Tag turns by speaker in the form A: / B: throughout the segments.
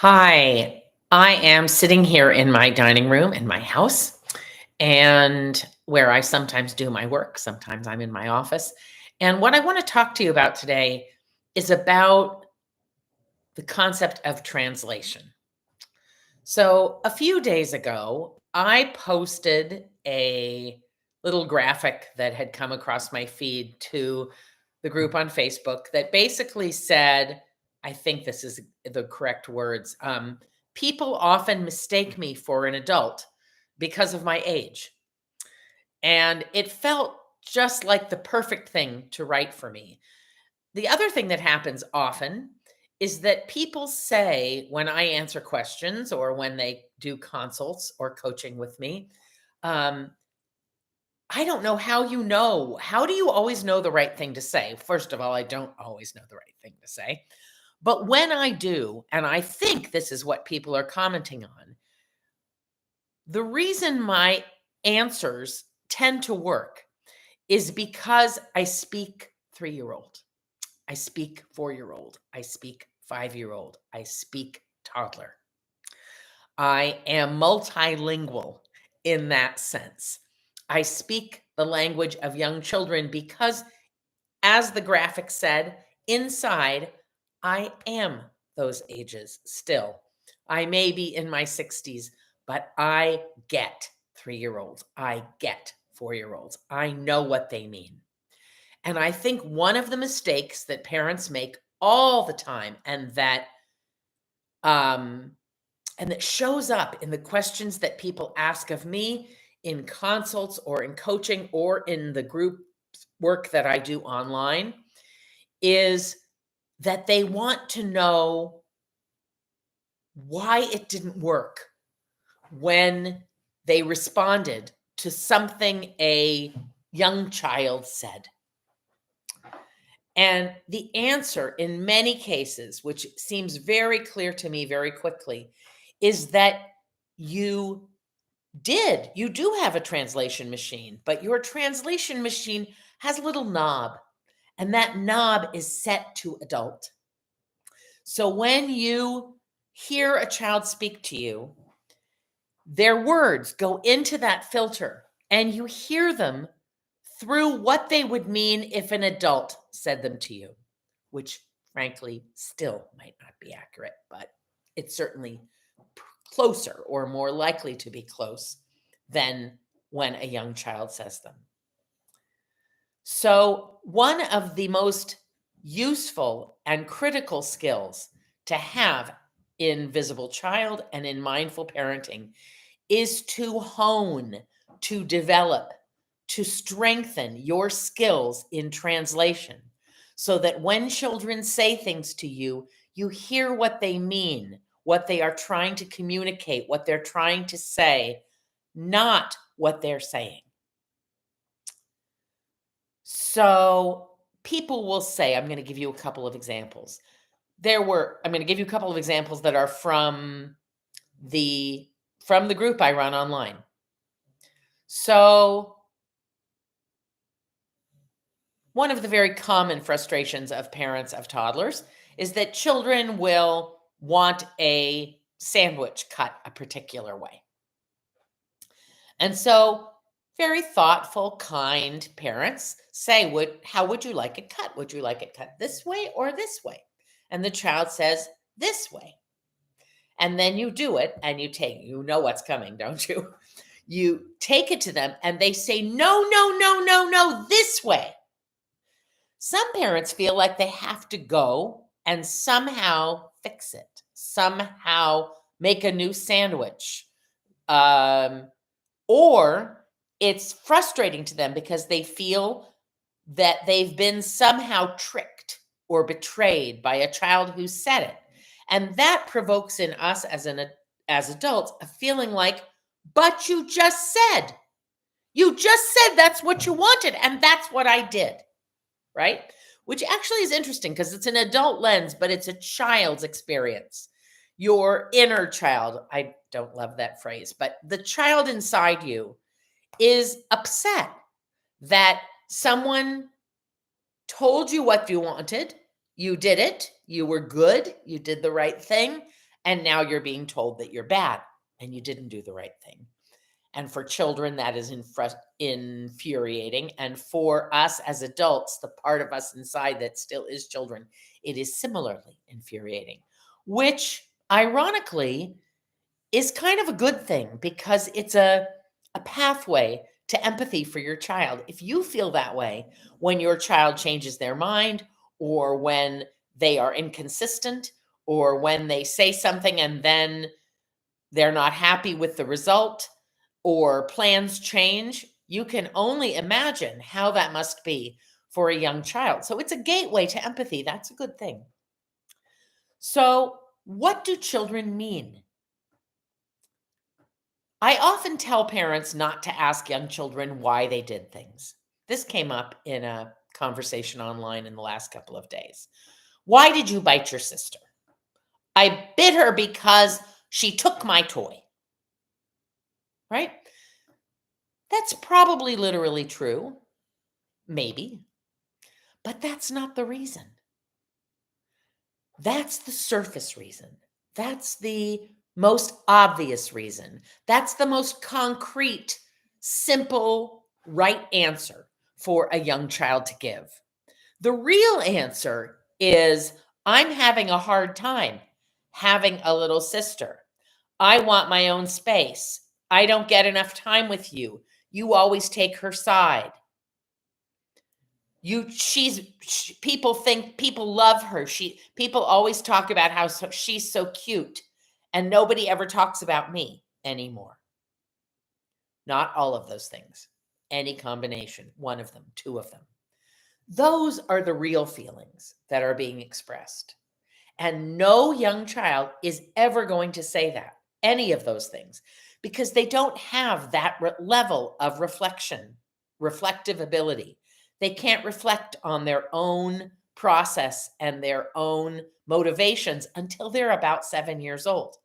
A: Hi, I am sitting here in my dining room in my house and where I sometimes do my work. Sometimes I'm in my office. And what I want to talk to you about today is about the concept of translation. So, a few days ago, I posted a little graphic that had come across my feed to the group on Facebook that basically said, I think this is the correct words. People often mistake me for an adult because of my age. And it felt just like the perfect thing to write for me. The other thing that happens often is that people say when I answer questions or when they do consults or coaching with me, um, I don't know how you know. How do you always know the right thing to say? First of all, I don't always know the right thing to say. But when I do, and I think this is what people are commenting on, the reason my answers tend to work is because I speak 3-year old. I speak 4-year old. I speak 5-year old. I speak toddler. I am multilingual in that sense. I speak the language of young children because, as the graphic said, inside, I am those ages still. I may be in my 60s, but I get 3-year olds. I get 4-year olds. I know what they mean. And I think one of the mistakes that parents make all the time um and that shows up in the questions that people ask of me in consults or in coaching or in the group work that I do online is that they want to know why it didn't work when they responded to something a young child said. And the answer in many cases, which seems very clear to me very quickly, is that you you do have a translation machine, but your translation machine has a little knob, and that knob is set to adult. So when you hear a child speak to you, their words go into that filter, and you hear them through what they would mean if an adult said them to you, which frankly still might not be accurate, but it's certainly closer or more likely to be close than when a young child says them. So, one of the most useful and critical skills to have in visible child and in mindful parenting is to hone, to develop, to strengthen your skills in translation so that when children say things to you, you hear what they mean, what they are trying to communicate, what they're trying to say, not what they're saying. So people will say, I'm going to give you a couple of examples. I'm going to give you a couple of examples that are the from the group I run online. So one of the very common frustrations of parents of toddlers is that children will want a sandwich cut a particular way. And so very thoughtful, kind parents say, how would you like it cut? Would you like it cut this way or this way? And the child says, this way. And then you do it and you know what's coming, don't you? You take it to them and they say, no, no, no, no, no, this way. Some parents feel like they have to go and somehow fix it, somehow make a new sandwich. Or it's frustrating to them because they feel that they've been somehow tricked or betrayed by a child who said it. And that provokes in us as adults a feeling like, but you just said that's what you wanted, and that's what I did, right? Which actually is interesting because it's an adult lens, but it's a child's experience. Your inner child, I don't love that phrase, but the child inside you is upset that someone told you what you wanted, you did it, you were good, you did the right thing, And now you're being told that you're bad and you didn't do the right thing. And for children, that is infuriating. And for us as adults, the part of us inside that still is children, it is similarly infuriating, which ironically is kind of a good thing because it's a pathway to empathy for your child. If you feel that way when your child changes their mind, or when they are inconsistent, or when they say something and then they're not happy with the result, or plans change, you can only imagine how that must be for a young child. So it's a gateway to empathy. That's a good thing. So, what do children mean? I often tell parents not to ask young children why they did things. This came up in a conversation online in the last couple of days. Why did you bite your sister? I bit her because she took my toy. Right? That's probably literally true. Maybe. But that's not the reason. That's the surface reason. That's the most obvious reason. That's the most concrete, simple, right answer for a young child to give. The real answer is, I'm having a hard time having a little sister. I want my own space. I don't get enough time with you. You always take her side. People love her. People always talk about how she's so cute, and nobody ever talks about me anymore. Not all of those things. Any combination, one of them, two of them. Those are the real feelings that are being expressed. And no young child is ever going to say that, any of those things, because they don't have that level of reflective ability. They can't reflect on their own process and their own motivations until they're about 7 years old.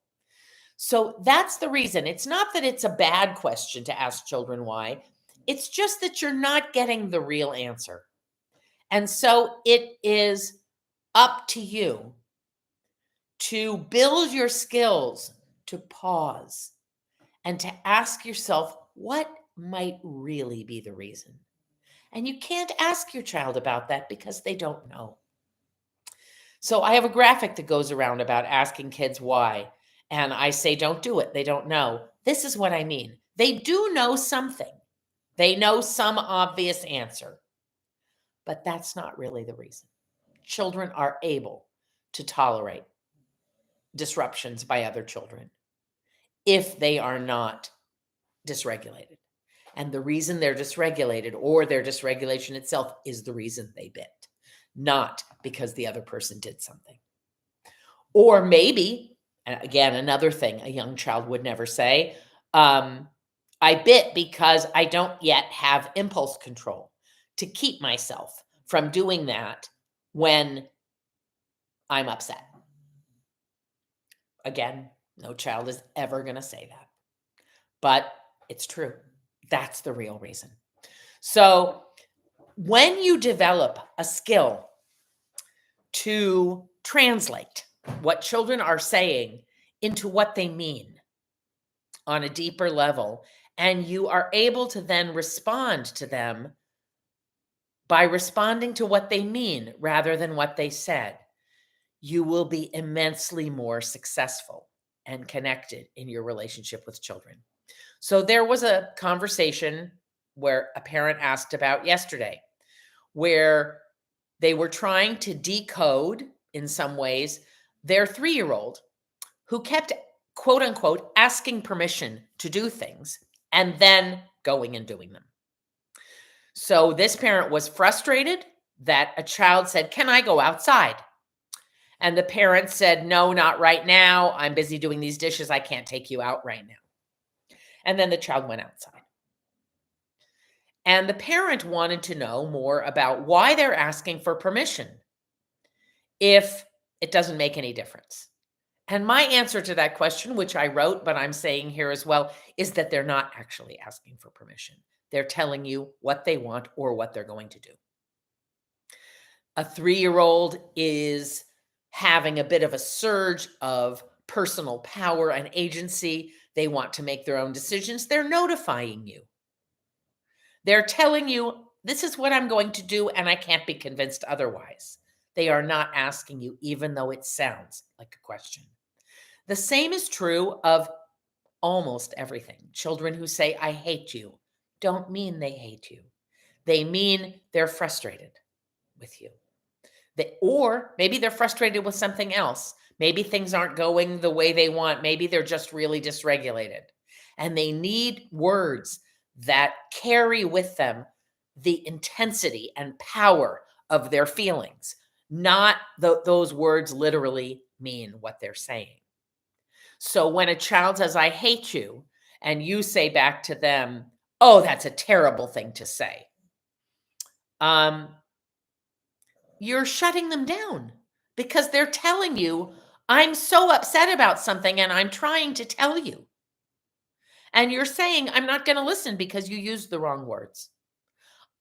A: So that's the reason. It's not that it's a bad question to ask children why. It's just that you're not getting the real answer. And so it is up to you to build your skills to pause and to ask yourself, what might really be the reason? And you can't ask your child about that because they don't know. So I have a graphic that goes around about asking kids why. And I say, don't do it. They don't know. This is what I mean. They do know something. They know some obvious answer. But that's not really the reason. Children are able to tolerate disruptions by other children if they are not dysregulated. And the reason they're dysregulated, or their dysregulation itself, is the reason they bit, not because the other person did something. Or maybe, and again, another thing a young child would never say, I bit because I don't yet have impulse control to keep myself from doing that when I'm upset. Again, no child is ever going to say that, but it's true. That's the real reason. So when you develop a skill to translate what children are saying into what they mean on a deeper level, and you are able to then respond to them by responding to what they mean rather than what they said, you will be immensely more successful and connected in your relationship with children. So there was a conversation where a parent asked about yesterday, where they were trying to decode, in some ways, their 3-year-old who kept, quote unquote, asking permission to do things and then going and doing them. So this parent was frustrated that a child said, "Can I go outside?" And the parent said, "No, not right now. I'm busy doing these dishes. I can't take you out right now." And then the child went outside. And the parent wanted to know more about why they're asking for permission if it doesn't make any difference. And my answer to that question, which I wrote, but I'm saying here as well, is that they're not actually asking for permission. They're telling you what they want or what they're going to do. A 3-year-old is having a bit of a surge of personal power and agency. They want to make their own decisions. They're notifying you. They're telling you, this is what I'm going to do, and I can't be convinced otherwise. They are not asking you, even though it sounds like a question. The same is true of almost everything. Children who say, I hate you, don't mean they hate you. They mean they're frustrated with you. Or maybe they're frustrated with something else. Maybe things aren't going the way they want. Maybe they're just really dysregulated. And they need words that carry with them the intensity and power of their feelings, not those words literally mean what they're saying. So when a child says, I hate you, and you say back to them, oh, that's a terrible thing to say, you're shutting them down because they're telling you, I'm so upset about something and I'm trying to tell you. And you're saying, I'm not going to listen because you used the wrong words.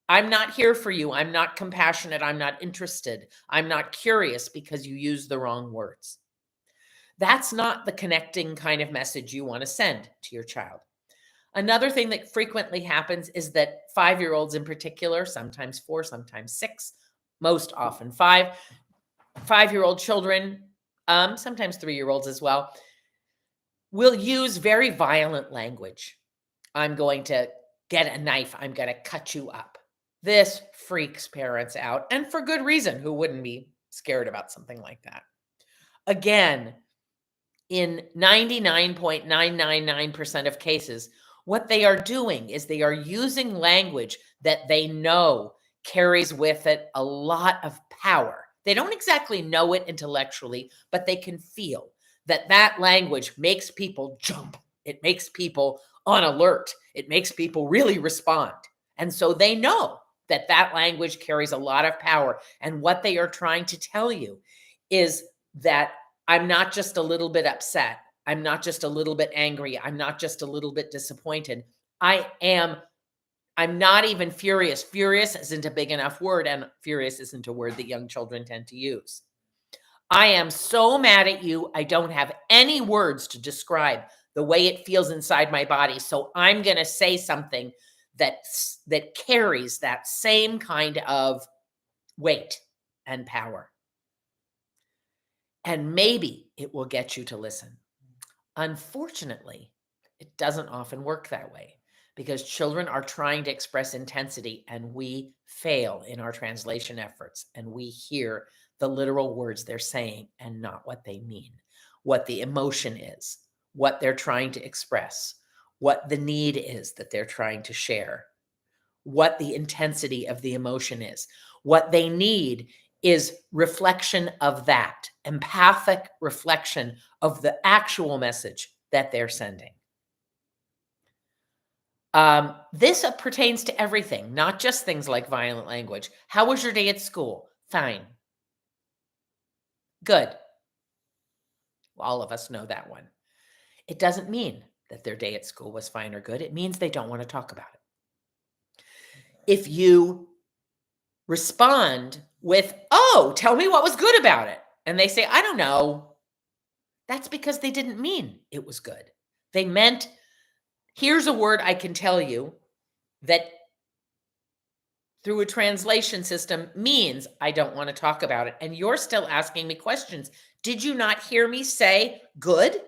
A: I'm not here for you. I'm not compassionate. I'm not interested. I'm not curious because you used the wrong words. That's not the connecting kind of message you want to send to your child. Another thing that frequently happens is that 5-year-olds in particular, sometimes 4, sometimes 6, most often 5-year-old children, sometimes 3-year-olds as well, will use very violent language. I'm going to get a knife. I'm going to cut you up. This freaks parents out, and for good reason. Who wouldn't be scared about something like that? Again, in 99.999% of cases, what they are doing is they are using language that they know carries with it a lot of power. They don't exactly know it intellectually, but they can feel that that language makes people jump. It makes people on alert. It makes people really respond. And so they know that that language carries a lot of power. And what they are trying to tell you is that I'm not just a little bit upset. I'm not just a little bit angry. I'm not just a little bit disappointed. I'm not even furious. Furious isn't a big enough word, and furious isn't a word that young children tend to use. I am so mad at you. I don't have any words to describe the way it feels inside my body. So I'm going to say something that carries that same kind of weight and power. And maybe it will get you to listen. Unfortunately, it doesn't often work that way because children are trying to express intensity and we fail in our translation efforts and we hear the literal words they're saying and not what they mean, what the emotion is, what they're trying to express, what the need is that they're trying to share, what the intensity of the emotion is. What they need is reflection of that, empathic reflection of the actual message that they're sending. This pertains to everything, not just things like violent language. How was your day at school? Fine. Good. All of us know that one. It doesn't mean that their day at school was fine or good. It means they don't want to talk about it. If you respond with, oh, tell me what was good about it, and they say, I don't know, that's because they didn't mean it was good. They meant, here's a word I can tell you that through a translation system means I don't want to talk about it. And you're still asking me questions. Did you not hear me say good?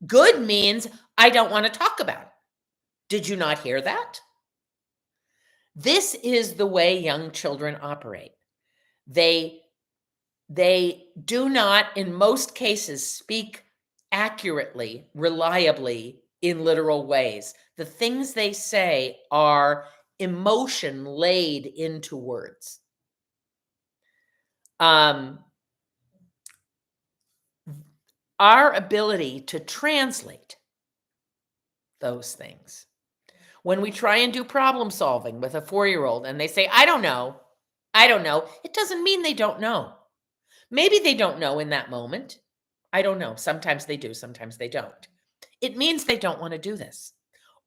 A: Good means I don't want to talk about it. Did you not hear that? This is the way young children operate. They do not, in most cases, speak accurately, reliably, in literal ways. The things they say are emotion laid into words. Our ability to translate those things. When we try and do problem solving with a 4-year-old and they say, I don't know, it doesn't mean they don't know. Maybe they don't know in that moment. I don't know. Sometimes they do, sometimes they don't. It means they don't want to do this.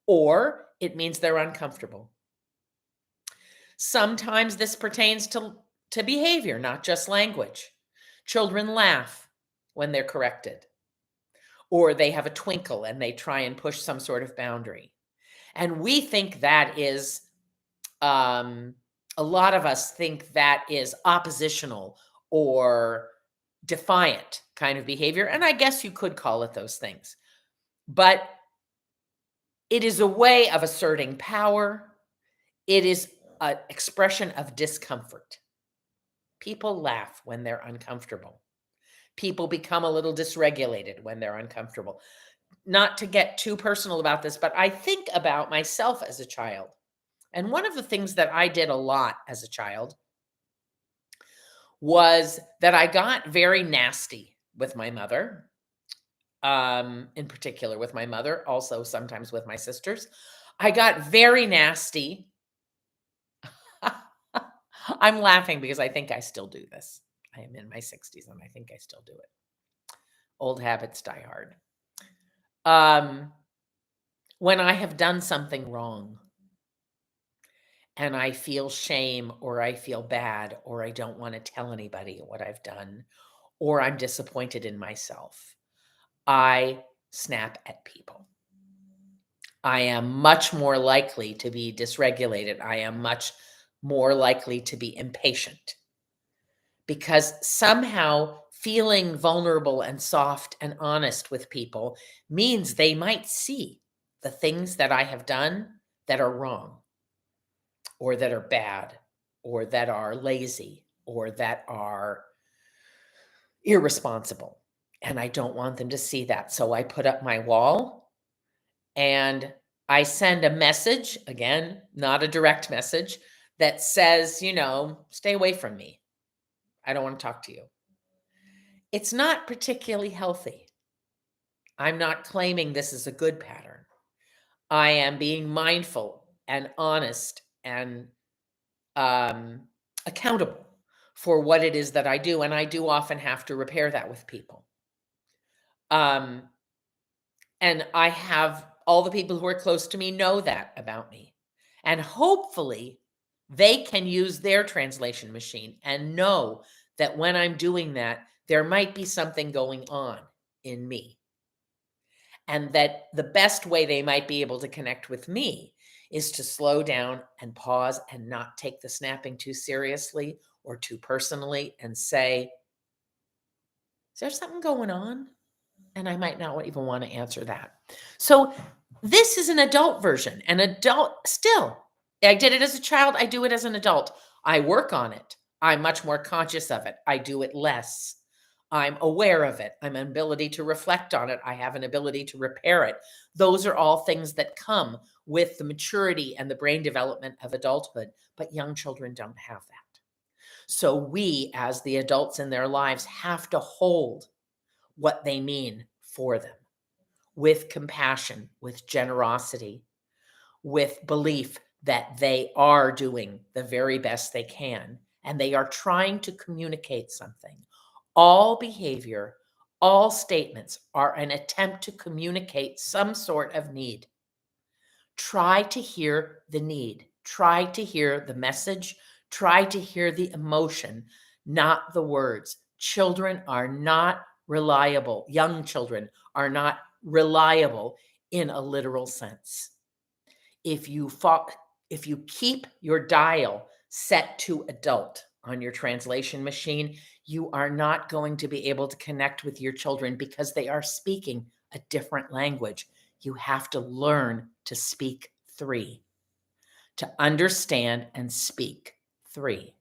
A: Or it means they're uncomfortable. Sometimes this pertains to behavior, not just language. Children laugh when they're corrected. or they have a twinkle and they try and push some sort of boundary. And we think that is, um, a lot of us think that is oppositional or defiant kind of behavior. And I guess you could call it those things. But it is a way of asserting power. It is an expression of discomfort. People laugh when they're uncomfortable. People become a little dysregulated when they're uncomfortable. Not to get too personal about this, but I think about myself as a child. And one of the things that I did a lot as a child was that I got very nasty with my mother, in particular with my mother, also sometimes with my sisters. I got very nasty. I'm laughing because I think I still do this. I am in my 60s and I think I still do it. Old habits die hard. When I have done something wrong and I feel shame or I feel bad or I don't want to tell anybody what I've done or I'm disappointed in myself, I snap at people. I am much more likely to be dysregulated. I am much more likely to be impatient because somehow feeling vulnerable and soft and honest with people means they might see the things that I have done that are wrong or that are bad or that are lazy or that are irresponsible. And I don't want them to see that. So I put up my wall and I send a message, again, not a direct message, that says, stay away from me. I don't want to talk to you. It's not particularly healthy. I'm not claiming this is a good pattern. I am being mindful and honest and accountable for what it is that I do. And I do often have to repair that with people. And I have all the people who are close to me know that about me. And hopefully they can use their translation machine and know that when I'm doing that, there might be something going on in me. And that the best way they might be able to connect with me is to slow down and pause and not take the snapping too seriously or too personally and say, is there something going on? And I might not even want to answer that. So this is an adult version. An adult, still, I did it as a child. I do it as an adult. I work on it. I'm much more conscious of it. I do it less. I'm aware of it. I'm an ability to reflect on it. I have an ability to repair it. Those are all things that come with the maturity and the brain development of adulthood. But young children don't have that. So we, as the adults in their lives, have to hold what they mean for them with compassion, with generosity, with belief that they are doing the very best they can and they are trying to communicate something. All behavior, all statements are an attempt to communicate some sort of need. Try to hear the need, try to hear the message, try to hear the emotion, not the words. Children are not reliable. Young children are not reliable in a literal sense. If you keep your dial set to adult on your translation machine, you are not going to be able to connect with your children because they are speaking a different language. You have to learn to speak 3, to understand and speak 3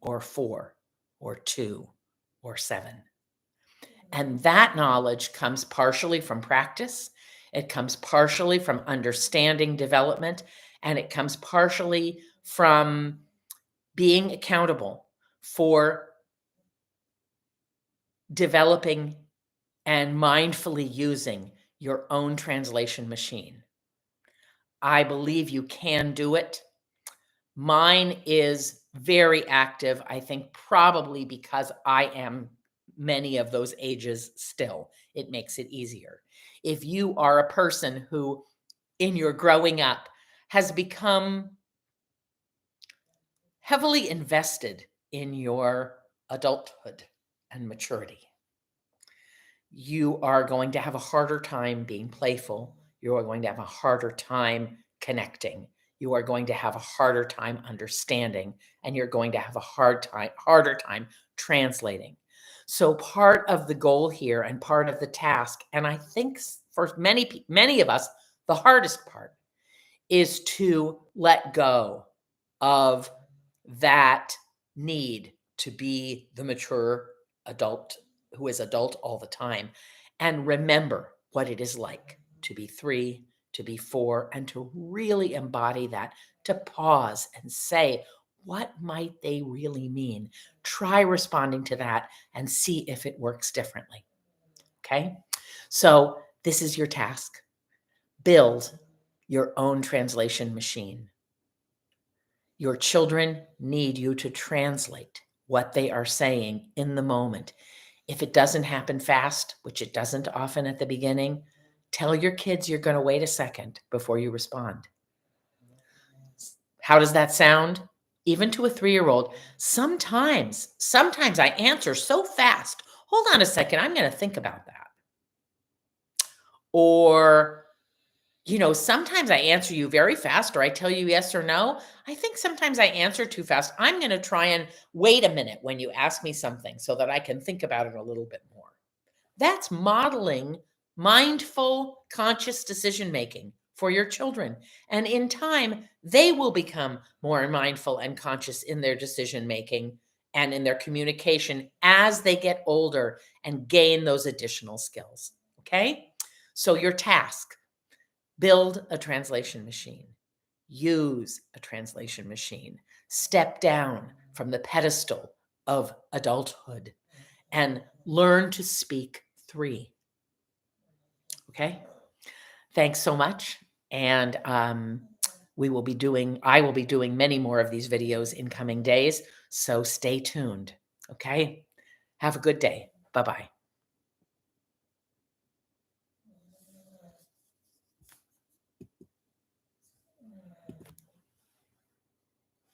A: or 4 or 2 or 7. And that knowledge comes partially from practice. It comes partially from understanding development, and it comes partially from being accountable for developing and mindfully using your own translation machine. I believe you can do it. Mine is very active, I think probably because I am many of those ages still. It makes it easier. If you are a person who, in your growing up, has become heavily invested in your adulthood and maturity, you are going to have a harder time being playful. You are going to have a harder time connecting. You are going to have a harder time understanding, and you're going to have a harder time translating. So part of the goal here and part of the task, and I think for many of us, the hardest part is to let go of that need to be the mature adult who is adult all the time and remember what it is like to be 3, to be 4, and to really embody that, to pause and say, what might they really mean? Try responding to that and see if it works differently. Okay? So, this is your task. Build your own translation machine. Your children need you to translate what they are saying in the moment. If it doesn't happen fast, which it doesn't often at the beginning, tell your kids you're going to wait a second before you respond. How does that sound? Even to a 3-year-old, sometimes I answer so fast. Hold on a second, I'm going to think about that. Or sometimes I answer you very fast or I tell you yes or no. I think sometimes I answer too fast. I'm going to try and wait a minute when you ask me something so that I can think about it a little bit more. That's modeling mindful, conscious decision making for your children. And in time, they will become more mindful and conscious in their decision making and in their communication as they get older and gain those additional skills. Okay? So, your task: build a translation machine, use a translation machine, step down from the pedestal of adulthood and learn to speak 3. Okay. Thanks so much. And I will be doing many more of these videos in coming days. So stay tuned. Okay. Have a good day. Bye bye.